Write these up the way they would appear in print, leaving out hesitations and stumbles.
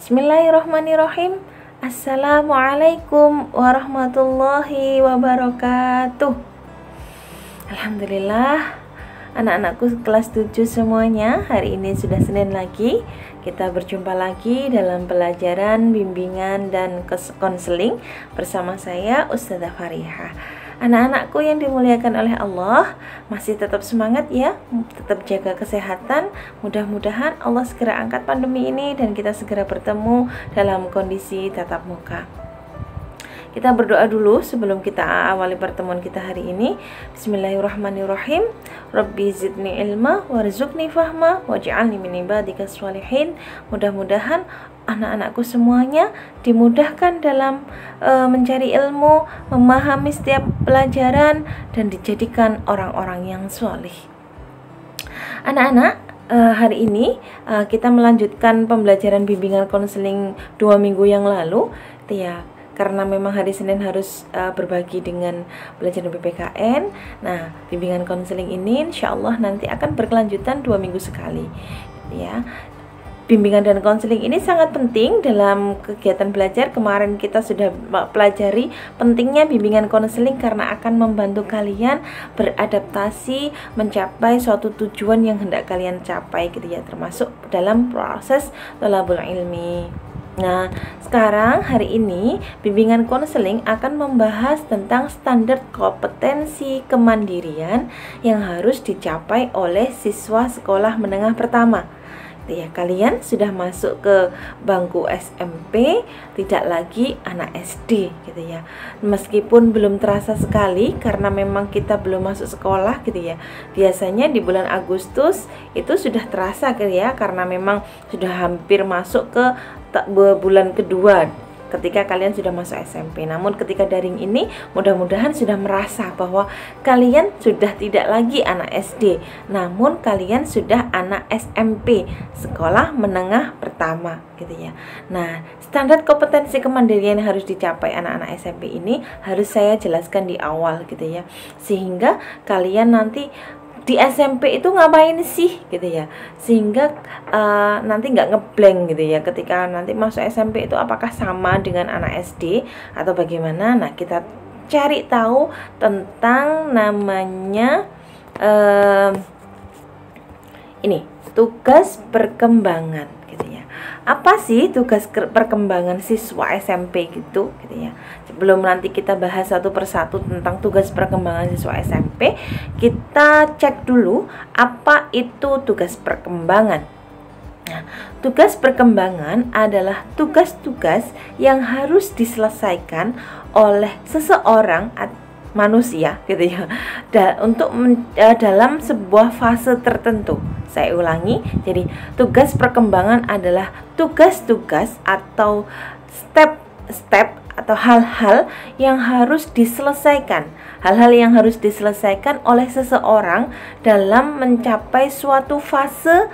Bismillahirrahmanirrahim. Assalamualaikum warahmatullahi wabarakatuh. Alhamdulillah, anak-anakku kelas 7 semuanya, hari ini sudah Senin lagi. Kita berjumpa lagi dalam pelajaran bimbingan dan konseling bersama saya Ustazah Fariha. Anak-anakku yang dimuliakan oleh Allah, masih tetap semangat ya, tetap jaga kesehatan. Mudah-mudahan Allah segera angkat pandemi ini dan kita segera bertemu dalam kondisi tatap muka. Kita berdoa dulu sebelum kita awali pertemuan kita hari ini. Bismillahirrahmanirrahim. Rabbi zidni ilma warzuqni fahma waj'alni min ibadikas sholihin. Mudah-mudahan anak-anakku semuanya dimudahkan dalam mencari ilmu, memahami setiap pelajaran, dan dijadikan orang-orang yang sholih. Anak-anak, hari ini kita melanjutkan pembelajaran bimbingan konseling 2 minggu yang lalu ya, karena memang hari Senin harus berbagi dengan pelajaran PPKN. Nah, bimbingan konseling ini insya Allah nanti akan berkelanjutan 2 minggu sekali ya. Bimbingan dan konseling ini sangat penting dalam kegiatan belajar. Kemarin kita sudah pelajari pentingnya bimbingan konseling karena akan membantu kalian beradaptasi mencapai suatu tujuan yang hendak kalian capai gitu ya, termasuk dalam proses thalabul ilmi. Nah, sekarang hari ini bimbingan konseling akan membahas tentang standar kompetensi kemandirian yang harus dicapai oleh siswa sekolah menengah pertama. Ya, kalian sudah masuk ke bangku SMP, tidak lagi anak SD gitu ya. Meskipun belum terasa sekali karena memang kita belum masuk sekolah gitu ya. Biasanya di bulan Agustus itu sudah terasa gitu ya, karena memang sudah hampir masuk ke bulan kedua ketika kalian sudah masuk SMP. Namun ketika daring ini mudah-mudahan sudah merasa bahwa kalian sudah tidak lagi anak SD, namun kalian sudah anak SMP, sekolah menengah pertama gitu ya. Nah, standar kompetensi kemandirian yang harus dicapai anak-anak SMP ini harus saya jelaskan di awal gitu ya, sehingga kalian nanti di SMP itu ngapain sih gitu ya, sehingga nanti nggak ngeblank gitu ya ketika nanti masuk SMP itu apakah sama dengan anak SD atau bagaimana. Nah, kita cari tahu tentang namanya ini tugas perkembangan gitu ya. Apa sih tugas perkembangan siswa SMP gitu ya. Sebelum nanti kita bahas satu persatu tentang tugas perkembangan siswa SMP, kita cek dulu apa itu tugas perkembangan. Nah, tugas perkembangan adalah tugas-tugas yang harus diselesaikan oleh seseorang manusia gitu ya, dalam sebuah fase tertentu. Saya ulangi, jadi tugas perkembangan adalah tugas-tugas atau step-step atau hal-hal yang harus diselesaikan, oleh seseorang dalam mencapai suatu fase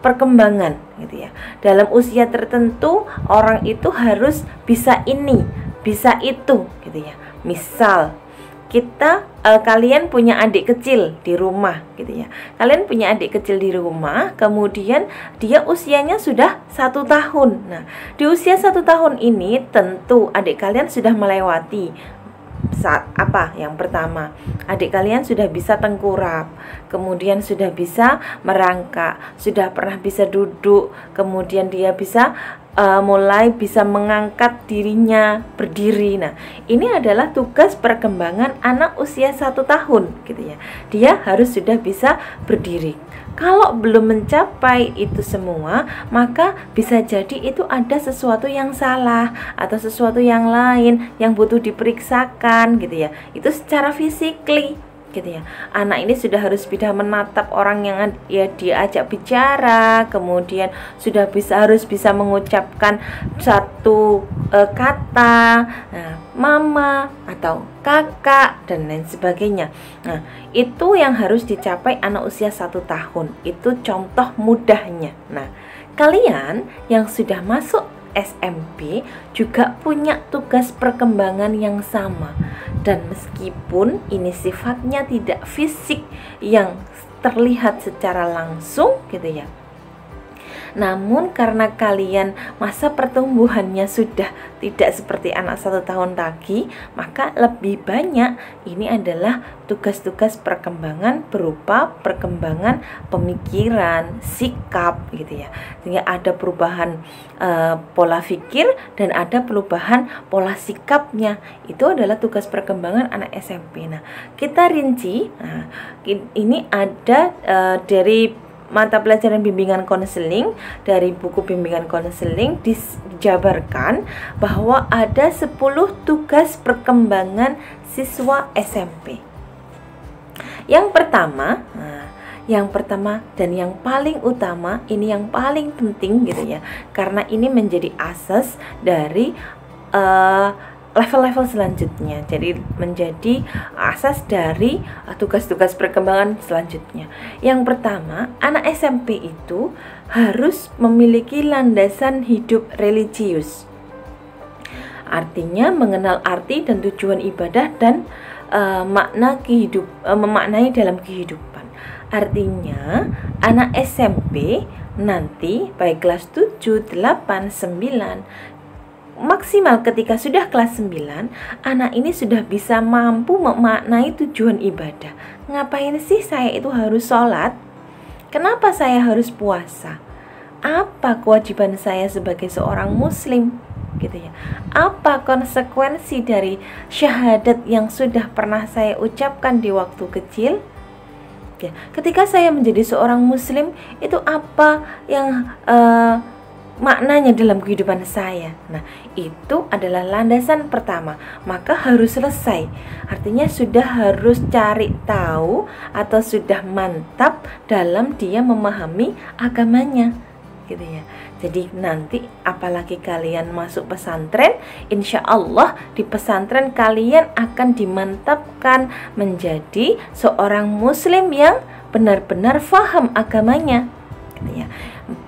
perkembangan gitu ya. Dalam usia tertentu orang itu harus bisa ini, bisa itu gitu ya. Misal kalian punya adik kecil di rumah gitu ya. Kalian punya adik kecil di rumah, kemudian dia usianya sudah 1 tahun. Nah, di usia 1 tahun ini tentu adik kalian sudah melewati saat apa? Yang pertama, adik kalian sudah bisa tengkurap, kemudian sudah bisa merangkak, sudah pernah bisa duduk, kemudian dia bisa mulai bisa mengangkat dirinya berdiri. Nah, ini adalah tugas perkembangan anak usia 1 tahun gitu ya. Dia harus sudah bisa berdiri. Kalau belum mencapai itu semua, maka bisa jadi itu ada sesuatu yang salah atau sesuatu yang lain yang butuh diperiksakan gitu ya. Itu secara fisikly gitu ya. Anak ini sudah harus bisa menatap orang yang ya diajak bicara, kemudian harus bisa mengucapkan satu kata, mama atau kakak dan lain sebagainya. Nah, itu yang harus dicapai anak usia 1 tahun. Itu contoh mudahnya. Nah, kalian yang sudah masuk SMP juga punya tugas perkembangan yang sama, dan meskipun ini sifatnya tidak fisik yang terlihat secara langsung gitu ya, Namun karena kalian masa pertumbuhannya sudah tidak seperti anak 1 tahun lagi, maka lebih banyak ini adalah tugas-tugas perkembangan berupa perkembangan pemikiran, sikap gitu ya. Sehingga ada perubahan pola pikir dan ada perubahan pola sikapnya. Itu adalah tugas perkembangan anak SMP. Nah, kita rinci. Nah, ini ada dari mata pelajaran bimbingan konseling, dari buku bimbingan konseling dijabarkan bahwa ada 10 tugas perkembangan siswa SMP. Yang pertama dan yang paling utama, ini yang paling penting gitu ya, karena ini menjadi asas dari level-level selanjutnya. Jadi menjadi asas dari tugas-tugas perkembangan selanjutnya. Yang pertama, anak SMP itu harus memiliki landasan hidup religius. Artinya mengenal arti dan tujuan ibadah dan memaknai dalam kehidupan. Artinya anak SMP nanti baik kelas 7, 8, 9, maksimal ketika sudah kelas 9, anak ini sudah bisa mampu memaknai tujuan ibadah. Ngapain sih saya itu harus sholat? Kenapa saya harus puasa? Apa kewajiban saya sebagai seorang muslim? Gitu ya. Apa konsekuensi dari syahadat yang sudah pernah saya ucapkan di waktu kecil? Ya, ketika saya menjadi seorang muslim, itu apa yang maknanya dalam kehidupan saya. Nah, itu adalah landasan pertama. Maka harus selesai. Artinya sudah harus cari tahu atau sudah mantap dalam dia memahami agamanya, gitu ya. Jadi nanti apalagi kalian masuk pesantren, insya Allah di pesantren kalian akan dimantapkan menjadi seorang muslim yang benar-benar faham agamanya, gitu ya.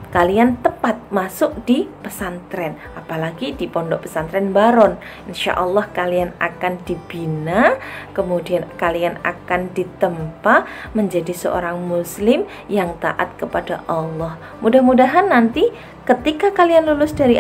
Kalian tepat masuk di pesantren, apalagi di pondok pesantren Baron. Insya Allah kalian akan dibina, kemudian kalian akan ditempa menjadi seorang muslim yang taat kepada Allah. Mudah-mudahan nanti ketika kalian lulus dari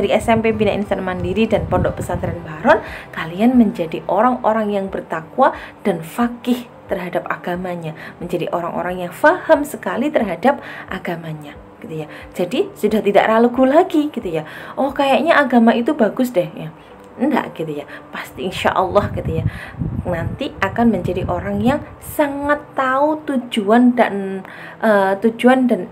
SMP Bina Insan Mandiri dan pondok pesantren Baron, kalian menjadi orang-orang yang bertakwa dan faqih terhadap agamanya, menjadi orang-orang yang faham sekali terhadap agamanya, gitu ya. Jadi sudah tidak ragu lagi, gitu ya. Oh, kayaknya agama itu bagus deh ya. Enggak, gitu ya. Pasti insya Allah, gitu ya, nanti akan menjadi orang yang sangat tahu tujuan dan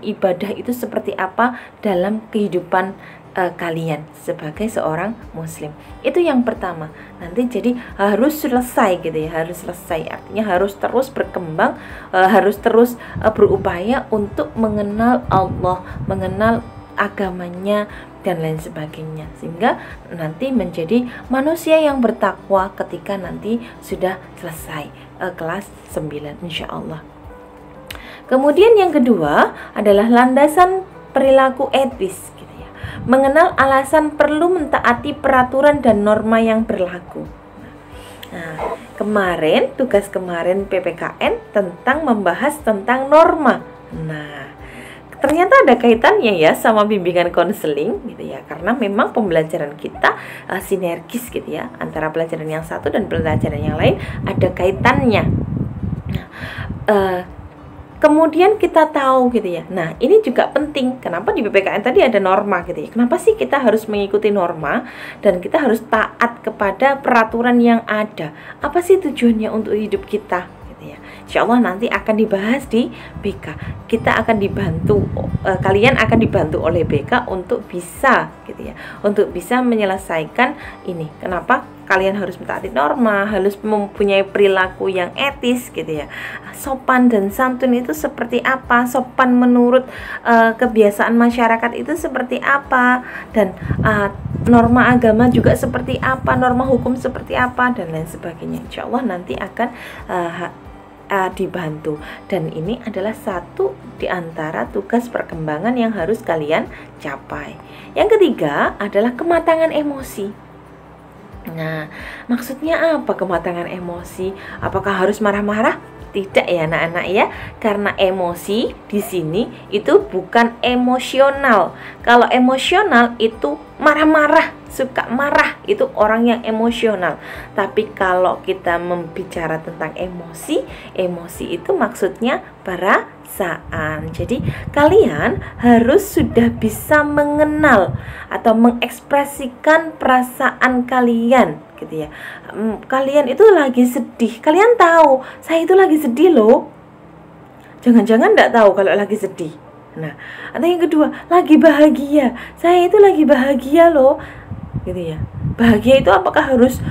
ibadah itu seperti apa dalam kehidupan kalian sebagai seorang muslim. Itu yang pertama. Nanti jadi harus selesai, gitu ya, harus selesai. Artinya harus terus berkembang, harus terus berupaya untuk mengenal Allah, mengenal agamanya dan lain sebagainya, sehingga nanti menjadi manusia yang bertakwa ketika nanti sudah selesai kelas 9 insya Allah. Kemudian yang kedua adalah landasan perilaku etis, gitu ya. Mengenal alasan perlu mentaati peraturan dan norma yang berlaku. Nah, tugas kemarin PPKN tentang membahas tentang norma. Nah, ternyata ada kaitannya ya sama bimbingan konseling, gitu ya, karena memang pembelajaran kita sinergis, gitu ya, antara pelajaran yang satu dan pelajaran yang lain ada kaitannya. Nah, kemudian kita tahu, gitu ya. Nah, ini juga penting. Kenapa di PPKN tadi ada norma, gitu ya? Kenapa sih kita harus mengikuti norma dan kita harus taat kepada peraturan yang ada? Apa sih tujuannya untuk hidup kita? Insya Allah nanti akan dibahas di BK. Kita akan dibantu, kalian akan dibantu oleh BK untuk bisa, gitu ya, untuk bisa menyelesaikan ini. Kenapa kalian harus mentaati norma, harus mempunyai perilaku yang etis, gitu ya. Sopan dan santun itu seperti apa? Sopan menurut kebiasaan masyarakat itu seperti apa? Dan norma agama juga seperti apa? Norma hukum seperti apa? Dan lain sebagainya. Insya Allah nanti akan dibantu, dan ini adalah satu di antara tugas perkembangan yang harus kalian capai. Yang ketiga adalah kematangan emosi. Nah, maksudnya apa kematangan emosi? Apakah harus marah-marah? Tidak ya anak-anak ya, karena emosi di sini itu bukan emosional. Kalau emosional itu marah-marah, suka marah, itu orang yang emosional. Tapi kalau kita membicara tentang emosi, emosi itu maksudnya perasaan. Jadi kalian harus sudah bisa mengenal atau mengekspresikan perasaan kalian gitu ya. Kalian itu lagi sedih, kalian tahu saya itu lagi sedih loh. Jangan-jangan enggak tahu kalau lagi sedih. Nah, atau yang kedua, lagi bahagia, saya itu lagi bahagia loh gitu ya. Bahagia itu apakah harus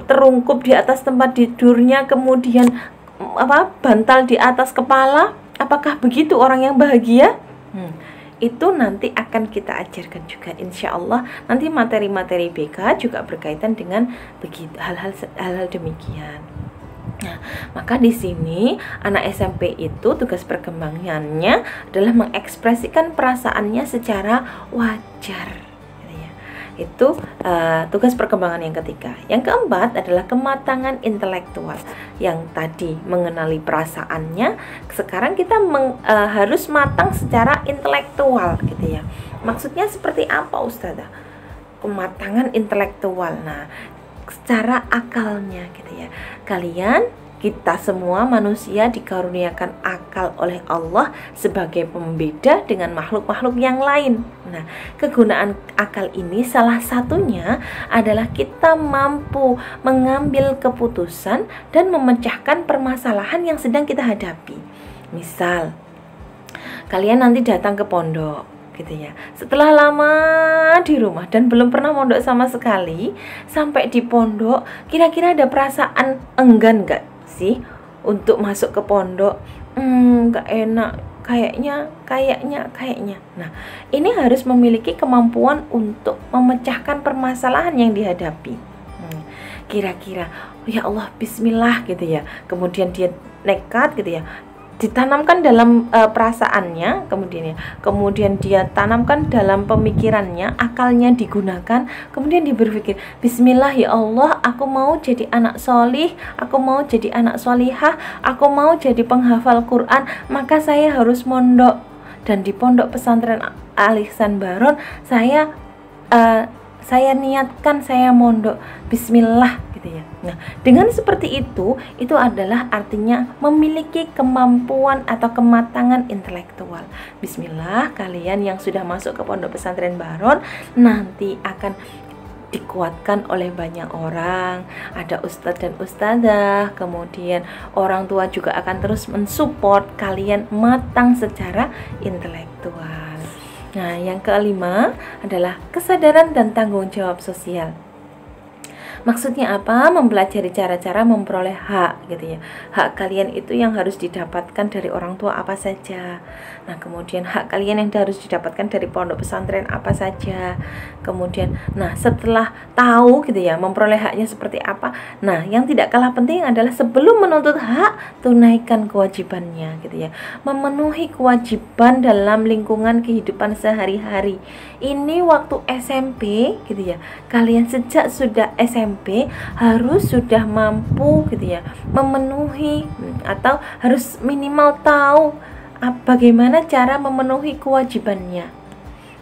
terungkup di atas tempat tidurnya, kemudian bantal di atas kepala? Apakah begitu orang yang bahagia? Itu nanti akan kita ajarkan juga insya Allah. Nanti materi-materi BK juga berkaitan dengan begitu hal-hal demikian. Nah, maka di sini anak SMP itu tugas perkembangannya adalah mengekspresikan perasaannya secara wajar. Itu tugas perkembangan yang ketiga. Yang keempat adalah kematangan intelektual. Yang tadi mengenali perasaannya, sekarang kita harus matang secara intelektual gitu ya. Maksudnya seperti apa Ustazah? Kematangan intelektual. Nah, secara akalnya gitu ya. Kita semua manusia dikaruniakan akal oleh Allah sebagai pembeda dengan makhluk-makhluk yang lain. Nah, kegunaan akal ini salah satunya adalah kita mampu mengambil keputusan dan memecahkan permasalahan yang sedang kita hadapi. Misal, kalian nanti datang ke pondok gitu ya. Setelah lama di rumah dan belum pernah mondok sama sekali, sampai di pondok kira-kira ada perasaan enggan enggak sih untuk masuk ke pondok? Gak enak, kayaknya. Nah, ini harus memiliki kemampuan untuk memecahkan permasalahan yang dihadapi. Kira-kira, ya Allah, bismillah gitu ya. Kemudian dia nekat gitu ya, ditanamkan dalam perasaannya, kemudian dia tanamkan dalam pemikirannya, akalnya digunakan, kemudian dia berpikir, bismillah ya Allah, aku mau jadi anak solih, aku mau jadi anak solihah, aku mau jadi penghafal Quran, maka saya harus mondok. Dan di pondok pesantren Al Ihsan Baron saya niatkan saya mondok, bismillah gitu ya. Nah, dengan seperti itu adalah artinya memiliki kemampuan atau kematangan intelektual. Bismillah, kalian yang sudah masuk ke pondok pesantren Baron nanti akan dikuatkan oleh banyak orang, ada ustadz dan ustadzah, kemudian orang tua juga akan terus mensupport kalian matang secara intelektual. Nah, yang kelima adalah kesadaran dan tanggung jawab sosial. Maksudnya apa? Mempelajari cara-cara memperoleh hak gitu ya. Hak kalian itu yang harus didapatkan dari orang tua apa saja. Nah, kemudian hak kalian yang harus didapatkan dari pondok pesantren apa saja. Kemudian, nah setelah tahu gitu ya, memperoleh haknya seperti apa. Nah, yang tidak kalah penting adalah sebelum menuntut hak, tunaikan kewajibannya gitu ya. Memenuhi kewajiban dalam lingkungan kehidupan sehari-hari. Ini waktu SMP gitu ya. Kalian sejak sudah SMP harus sudah mampu gitu ya memenuhi atau harus minimal tahu bagaimana cara memenuhi kewajibannya.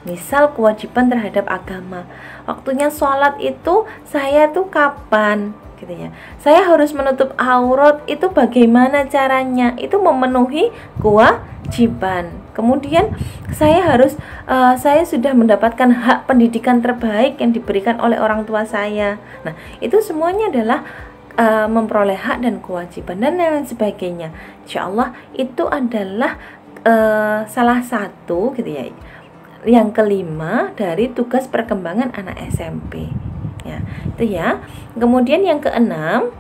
Misal kewajiban terhadap agama, waktunya sholat itu saya tuh kapan gitu ya. Saya harus menutup aurat itu bagaimana caranya, itu memenuhi kewajiban. Kemudian saya sudah mendapatkan hak pendidikan terbaik yang diberikan oleh orang tua saya. Nah, itu semuanya adalah memperoleh hak dan kewajiban dan lain sebagainya. Insya Allah itu adalah salah satu gitu ya, yang kelima dari tugas perkembangan anak SMP ya, itu ya. Kemudian yang keenam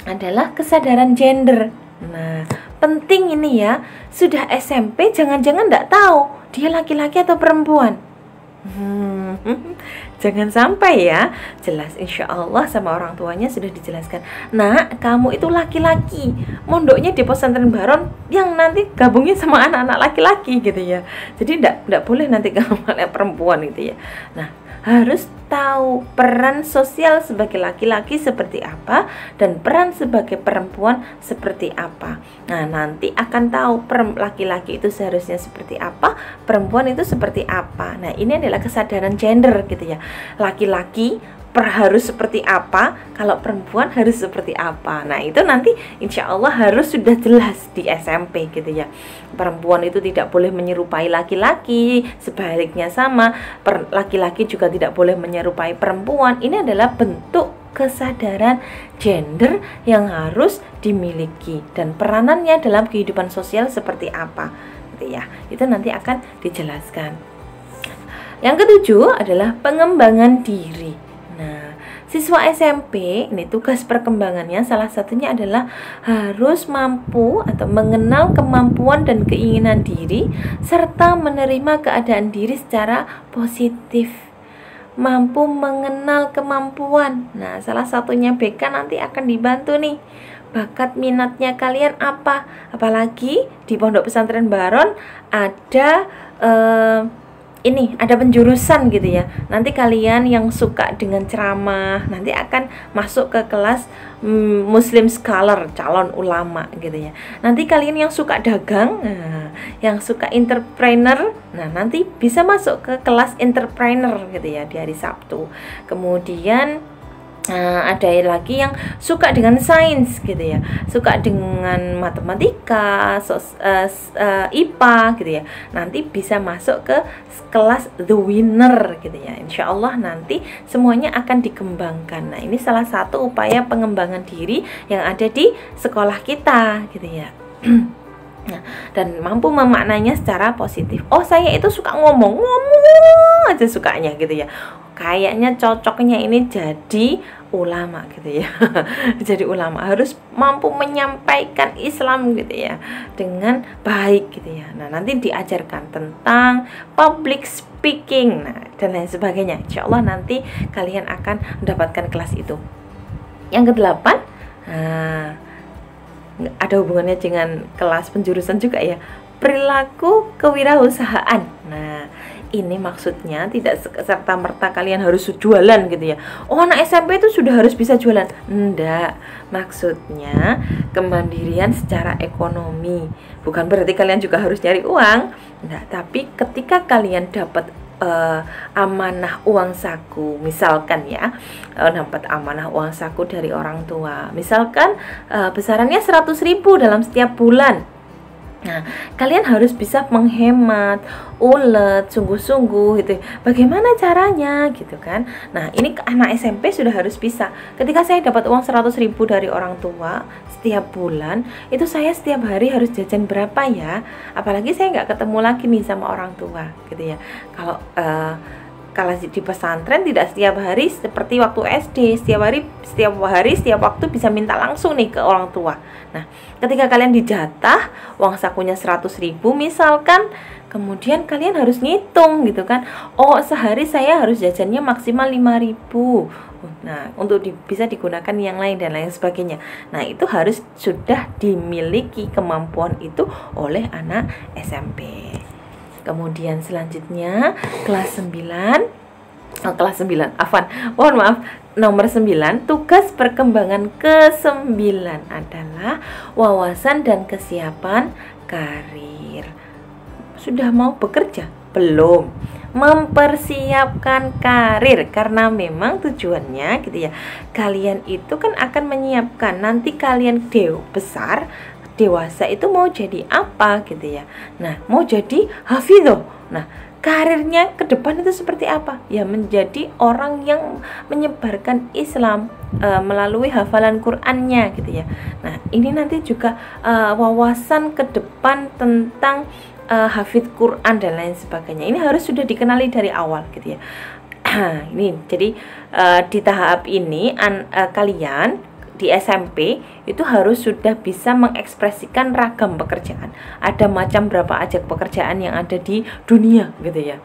adalah kesadaran gender. Nah, penting ini ya, sudah SMP jangan-jangan enggak tahu dia laki-laki atau perempuan. Jangan sampai ya. Jelas insya Allah sama orang tuanya sudah dijelaskan, nah kamu itu laki-laki, mondoknya di pesantren Baron yang nanti gabungnya sama anak-anak laki-laki gitu ya. Jadi enggak boleh nanti kamu malah perempuan gitu ya. Nah, harus tahu peran sosial sebagai laki-laki seperti apa dan peran sebagai perempuan seperti apa. Nah, nanti akan tahu laki-laki itu seharusnya seperti apa, perempuan itu seperti apa. Nah, ini adalah kesadaran gender gitu ya. Laki-laki harus seperti apa, kalau perempuan harus seperti apa. Nah, itu nanti insya Allah harus sudah jelas di SMP gitu ya. Perempuan itu tidak boleh menyerupai laki-laki, sebaliknya sama, laki-laki juga tidak boleh menyerupai perempuan. Ini adalah bentuk kesadaran gender yang harus dimiliki dan peranannya dalam kehidupan sosial seperti apa gitu ya. Itu nanti akan dijelaskan. Yang ketujuh adalah pengembangan diri. Nah, siswa SMP ini tugas perkembangannya salah satunya adalah harus mampu atau mengenal kemampuan dan keinginan diri serta menerima keadaan diri secara positif. Mampu mengenal kemampuan. Nah, salah satunya BK nanti akan dibantu nih. Bakat minatnya kalian apa? Apalagi di Pondok Pesantren Baron ada ada penjurusan gitu ya. Nanti kalian yang suka dengan ceramah nanti akan masuk ke kelas Muslim Scholar, calon ulama gitu ya. Nanti kalian yang suka dagang, yang suka entrepreneur, nah nanti bisa masuk ke kelas entrepreneur gitu ya di hari Sabtu. Kemudian ada lagi yang suka dengan sains gitu ya, suka dengan matematika, IPA gitu ya. Nanti bisa masuk ke kelas The Winner gitu ya. Insya Allah nanti semuanya akan dikembangkan. Nah, ini salah satu upaya pengembangan diri yang ada di sekolah kita gitu ya. Nah, dan mampu memaknainya secara positif. Oh, saya itu suka ngomong aja sukanya gitu ya. Kayaknya cocoknya ini jadi ulama gitu ya. Jadi ulama harus mampu menyampaikan Islam gitu ya dengan baik gitu ya. Nah, nanti diajarkan tentang public speaking, nah, dan lain sebagainya. Insya Allah nanti kalian akan mendapatkan kelas itu. Yang kedelapan, ada hubungannya dengan kelas penjurusan juga ya, perilaku kewirausahaan. Nah, ini maksudnya tidak serta-merta kalian harus jualan gitu ya. Oh, anak SMP itu sudah harus bisa jualan. Enggak, maksudnya kemandirian secara ekonomi. Bukan berarti kalian juga harus nyari uang. Enggak, tapi ketika kalian dapat amanah uang saku, misalkan ya, dapat amanah uang saku dari orang tua, misalkan besarannya 100.000 dalam setiap bulan. Nah, kalian harus bisa menghemat, ulet, sungguh-sungguh gitu. Bagaimana caranya gitu kan? Nah, ini anak SMP sudah harus bisa. Ketika saya dapat uang 100.000 dari orang tua setiap bulan, itu saya setiap hari harus jajan berapa ya? Apalagi saya nggak ketemu lagi nih sama orang tua gitu ya. Kalau di pesantren tidak setiap hari seperti waktu SD, setiap hari, setiap waktu bisa minta langsung nih ke orang tua. Nah, ketika kalian dijatah uang sakunya 100.000 misalkan, kemudian kalian harus ngitung gitu kan. Oh, sehari saya harus jajannya maksimal 5.000. Nah, untuk bisa digunakan yang lain dan lain sebagainya. Nah, itu harus sudah dimiliki kemampuan itu oleh anak SMP. Kemudian selanjutnya kelas 9, nomor 9, tugas perkembangan ke-9 adalah wawasan dan kesiapan karir. Sudah mau bekerja? Belum. Mempersiapkan karir, karena memang tujuannya gitu ya. Kalian itu kan akan menyiapkan nanti kalian dewasa itu mau jadi apa gitu ya. Nah, mau jadi hafidhoh. Nah, karirnya ke depan itu seperti apa? Ya, menjadi orang yang menyebarkan Islam melalui hafalan Qur'annya gitu ya. Nah, ini nanti juga wawasan ke depan tentang hafidh Qur'an dan lain sebagainya. Ini harus sudah dikenali dari awal gitu ya. Ini jadi di tahap ini kalian di SMP itu harus sudah bisa mengekspresikan ragam pekerjaan. Ada macam berapa aja pekerjaan yang ada di dunia gitu ya.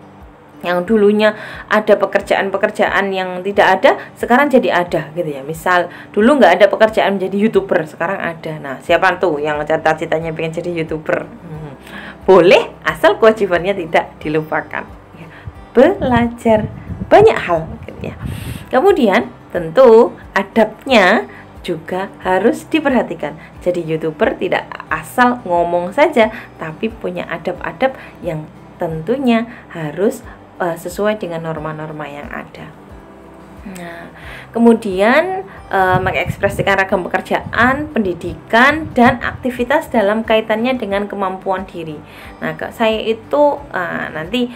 Yang dulunya ada pekerjaan-pekerjaan yang tidak ada, sekarang jadi ada gitu ya. Misal dulu nggak ada pekerjaan menjadi YouTuber, sekarang ada. Nah, siapa tuh yang cita-citanya pengen jadi YouTuber? Boleh, asal kewajibannya tidak dilupakan ya. Belajar banyak hal gitu ya. Kemudian tentu adabnya juga harus diperhatikan. Jadi YouTuber tidak asal ngomong saja, tapi punya adab-adab yang tentunya harus sesuai dengan norma-norma yang ada. Nah, kemudian mengekspresikan ragam pekerjaan, pendidikan, dan aktivitas dalam kaitannya dengan kemampuan diri. Nah, saya itu nanti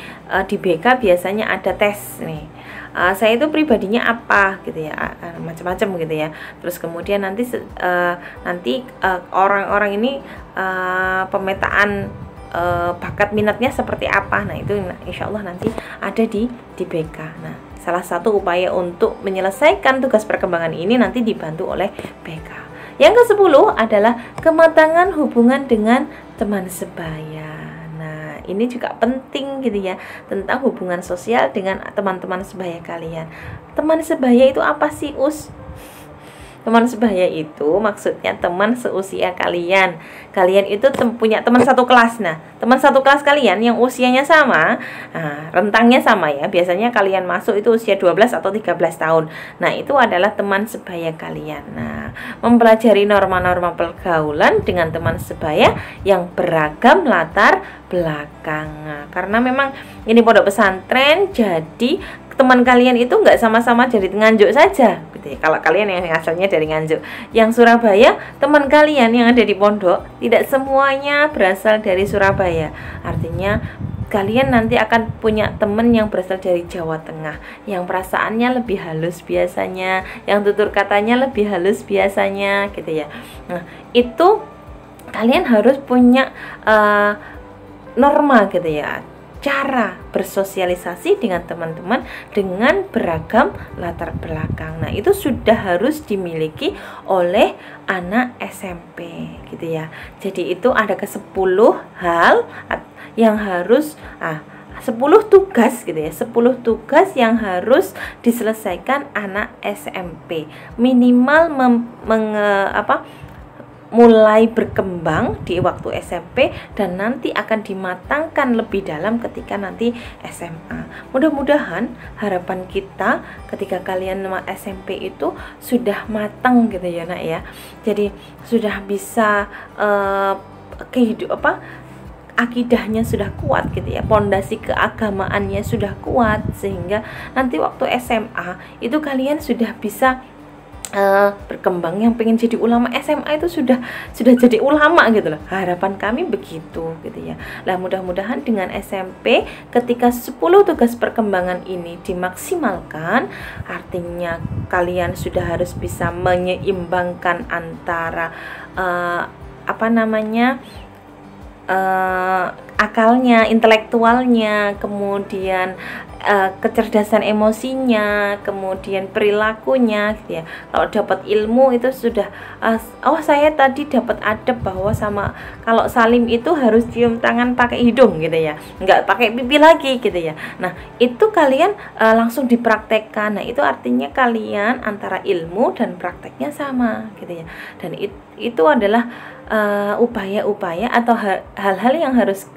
di BK biasanya ada tes nih. Saya itu pribadinya apa gitu ya, macam-macam gitu ya. Terus kemudian nanti orang-orang ini pemetaan bakat minatnya seperti apa. Nah, itu insya Allah nanti ada di BK. Nah, salah satu upaya untuk menyelesaikan tugas perkembangan ini nanti dibantu oleh BK. Yang ke-10 adalah kematangan hubungan dengan teman sebaya. Nah, ini juga penting gitu ya, tentang hubungan sosial dengan teman-teman sebaya kalian. Teman sebaya itu apa sih, Us? Teman sebaya itu maksudnya teman seusia kalian. Kalian itu punya teman satu kelas. Nah, teman satu kelas kalian yang usianya sama, rentangnya sama ya. Biasanya kalian masuk itu usia 12 atau 13 tahun. Nah, itu adalah teman sebaya kalian. Nah, mempelajari norma-norma pergaulan dengan teman sebaya yang beragam latar belakang. Nah, karena memang ini pondok pesantren, jadi teman kalian itu nggak sama-sama dari Nganjuk saja gitu ya. Kalau kalian yang asalnya dari Nganjuk, yang Surabaya, teman kalian yang ada di pondok tidak semuanya berasal dari Surabaya. Artinya kalian nanti akan punya teman yang berasal dari Jawa Tengah, yang perasaannya lebih halus biasanya, yang tutur katanya lebih halus biasanya gitu ya. Nah, itu kalian harus punya norma gitu ya, cara bersosialisasi dengan teman-teman dengan beragam latar belakang. Nah, itu sudah harus dimiliki oleh anak SMP gitu ya. Jadi itu ada ke-10 hal yang harus 10 tugas gitu ya. 10 tugas yang harus diselesaikan anak SMP. Minimal mulai berkembang di waktu SMP dan nanti akan dimatangkan lebih dalam ketika nanti SMA. Mudah-mudahan harapan kita ketika kalian SMP itu sudah matang gitu ya nak ya. Jadi sudah bisa akidahnya sudah kuat gitu ya, pondasi keagamaannya sudah kuat, sehingga nanti waktu SMA itu kalian sudah bisa berkembang. Yang pengen jadi ulama SMA itu sudah jadi ulama gitu loh. Harapan kami begitu gitu ya. Lah, mudah-mudahan dengan SMP ketika 10 tugas perkembangan ini dimaksimalkan, artinya kalian sudah harus bisa menyeimbangkan antara akalnya, intelektualnya, kemudian kecerdasan emosinya, kemudian perilakunya gitu ya. Kalau dapat ilmu itu sudah saya tadi dapat adab bahwa kalau salim itu harus cium tangan pakai hidung gitu ya, nggak pakai pipi lagi gitu ya. Nah, itu kalian langsung dipraktekkan. Nah, itu artinya kalian antara ilmu dan prakteknya sama gitu ya. Dan itu adalah upaya-upaya atau hal-hal yang harus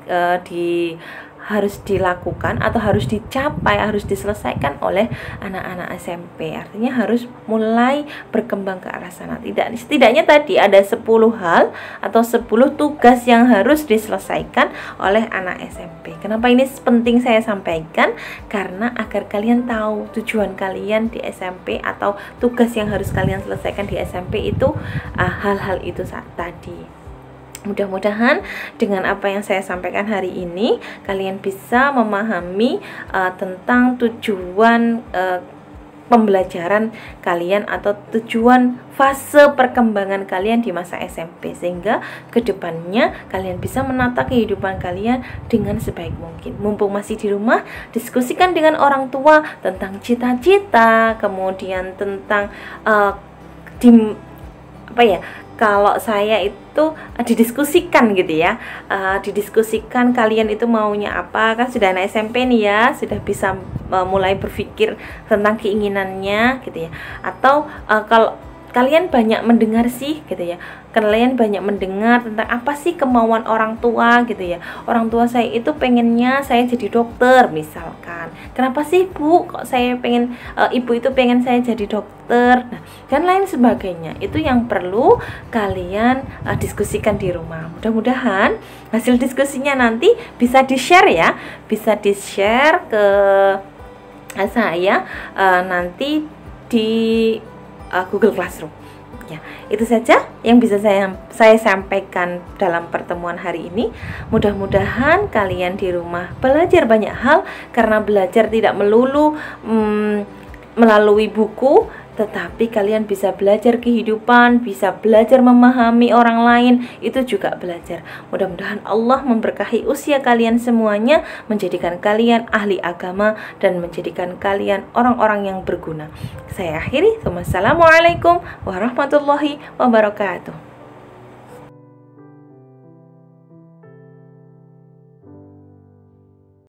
dilakukan atau harus dicapai, harus diselesaikan oleh anak-anak SMP. Artinya harus mulai berkembang ke arah sana. Setidaknya tadi ada 10 hal atau 10 tugas yang harus diselesaikan oleh anak SMP. Kenapa ini penting saya sampaikan? Karena agar kalian tahu tujuan kalian di SMP atau tugas yang harus kalian selesaikan di SMP itu hal-hal itu tadi. Mudah-mudahan dengan apa yang saya sampaikan hari ini kalian bisa memahami tentang tujuan pembelajaran kalian atau tujuan fase perkembangan kalian di masa SMP, sehingga kedepannya kalian bisa menata kehidupan kalian dengan sebaik mungkin. Mumpung masih di rumah, diskusikan dengan orang tua tentang cita-cita, kemudian tentang kalau saya itu didiskusikan gitu ya, didiskusikan kalian itu maunya apa. Kan sudah anak SMP nih ya, sudah bisa mulai berpikir tentang keinginannya gitu ya. Atau kalau kalian banyak mendengar sih gitu ya, kalian banyak mendengar tentang apa sih kemauan orang tua gitu ya. Orang tua saya itu pengennya saya jadi dokter misalkan, kenapa sih Bu kok saya pengen, ibu itu pengen saya jadi dokter, nah dan lain sebagainya. Itu yang perlu kalian diskusikan di rumah. Mudah-mudahan hasil diskusinya nanti bisa di-share ya, bisa di-share ke saya nanti di Google Classroom. Ya, itu saja yang bisa saya sampaikan dalam pertemuan hari ini. Mudah-mudahan kalian di rumah belajar banyak hal, karena belajar tidak melulu melalui buku, tetapi kalian bisa belajar kehidupan, bisa belajar memahami orang lain, itu juga belajar. Mudah-mudahan Allah memberkahi usia kalian semuanya, menjadikan kalian ahli agama dan menjadikan kalian orang-orang yang berguna. Saya akhiri. Wassalamualaikum warahmatullahi wabarakatuh.